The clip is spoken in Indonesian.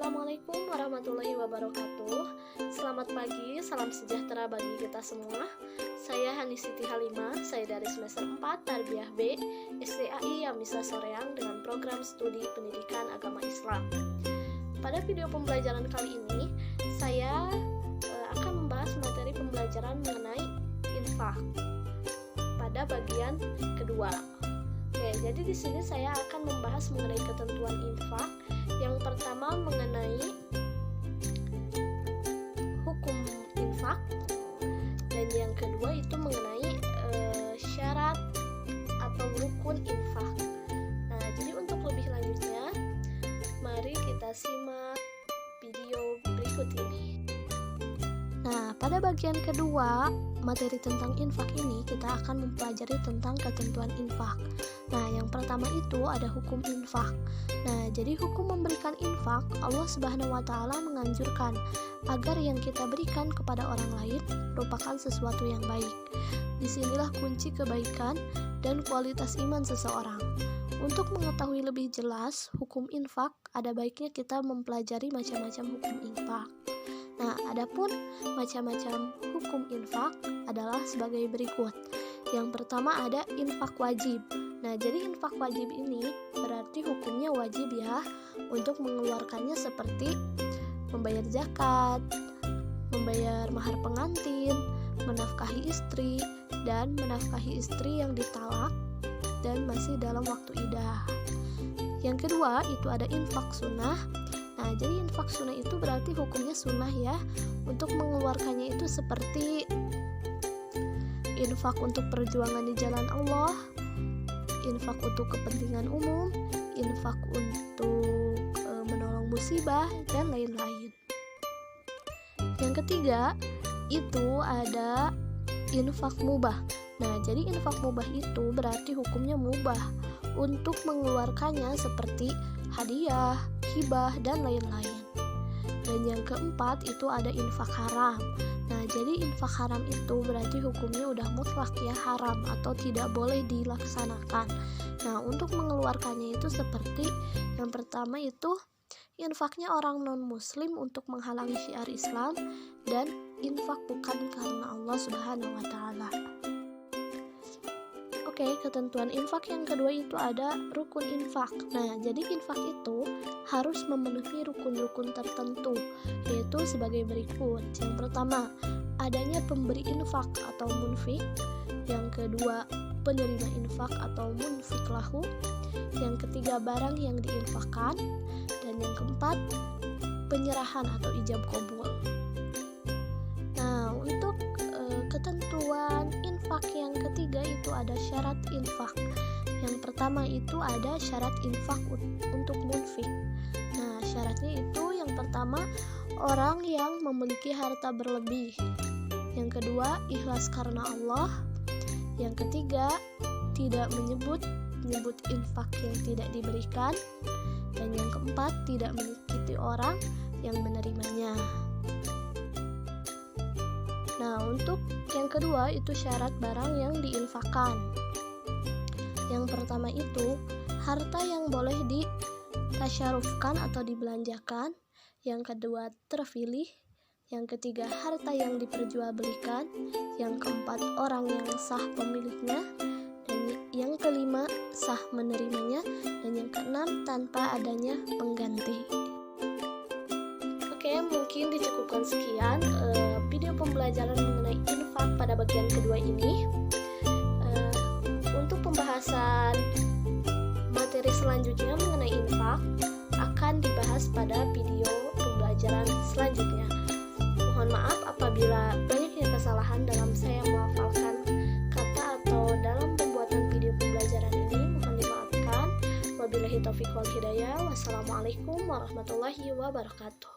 Assalamualaikum warahmatullahi wabarakatuh. Selamat pagi, salam sejahtera bagi kita semua. Saya Hani Siti Halimah, saya dari semester 4 Tarbiyah B SDAI Yamisa Soreang dengan program studi pendidikan agama Islam. Pada video pembelajaran kali ini, saya akan membahas materi pembelajaran mengenai infak pada bagian kedua. Oke, jadi di sini saya akan membahas mengenai ketentuan infak. Yang pertama mengenai hukum infak, dan yang kedua itu mengenai syarat atau rukun infak. Nah, jadi untuk lebih lanjutnya, mari kita simak video berikut ini. Nah, pada bagian kedua materi tentang infak ini kita akan mempelajari tentang ketentuan infak. Nah, yang pertama itu ada hukum infak. Nah, jadi hukum memberikan infak, Allah Subhanahu wa taala menganjurkan agar yang kita berikan kepada orang lain merupakan sesuatu yang baik. Disinilah kunci kebaikan dan kualitas iman seseorang. Untuk mengetahui lebih jelas hukum infak, ada baiknya kita mempelajari macam-macam hukum infak. Nah, adapun macam-macam hukum infak adalah sebagai berikut. Yang pertama ada infak wajib. Nah, jadi infak wajib ini berarti hukumnya wajib ya untuk mengeluarkannya, seperti membayar zakat, membayar mahar pengantin, menafkahi istri, dan menafkahi istri yang ditalak dan masih dalam waktu iddah. Yang kedua itu ada infak sunnah. Nah, jadi infak sunnah itu berarti hukumnya sunnah ya. Untuk mengeluarkannya itu seperti infak untuk perjuangan di jalan Allah, infak untuk kepentingan umum, infak untuk menolong musibah, dan lain-lain. Yang ketiga itu ada infak mubah. Nah, jadi infak mubah itu berarti hukumnya mubah untuk mengeluarkannya seperti hadiah, hibah, dan lain-lain. Dan yang keempat itu ada infak haram. Nah, jadi infak haram itu berarti hukumnya udah mutlak ya, haram atau tidak boleh dilaksanakan. Nah, untuk mengeluarkannya itu seperti yang pertama itu infaknya orang non-muslim untuk menghalangi syiar Islam, dan infak bukan karena Allah Subhanahu wa taala. Oke, ketentuan infak yang kedua itu ada rukun infak. Nah, jadi infak itu harus memenuhi rukun-rukun tertentu, yaitu sebagai berikut. Yang pertama, adanya pemberi infak atau munfik. Yang kedua, penerima infak atau munfik lahu. Yang ketiga, barang yang diinfakkan. Dan yang keempat, penyerahan atau ijab qabul. Nah, untuk ketentuan infak yang ketiga itu ada syarat infak. Yang pertama itu ada syarat infak untuk munfik. Nah, syaratnya itu yang pertama orang yang memiliki harta berlebih. Yang kedua, ikhlas karena Allah. Yang ketiga, tidak menyebut infak yang tidak diberikan. Dan yang keempat, tidak menyakiti orang yang menerimanya. Nah, untuk yang kedua itu syarat barang yang diinfakkan. Yang pertama itu harta yang boleh ditasyarufkan atau dibelanjakan. Yang kedua terpilih. Yang ketiga harta yang diperjualbelikan. Yang keempat orang yang sah pemiliknya. Dan yang kelima sah menerimanya. Dan yang keenam tanpa adanya pengganti. Oke, mungkin dicukupkan sekian video pembelajaran mengenai infak pada bagian kedua ini. Untuk pembahasan materi selanjutnya mengenai infak akan dibahas pada video pembelajaran selanjutnya. Mohon maaf apabila banyak kesalahan dalam saya melafalkan kata atau dalam pembuatan video pembelajaran ini. Mohon dimaafkan. Wabillahi taufiq wal hidayah. Wassalamualaikum warahmatullahi wabarakatuh.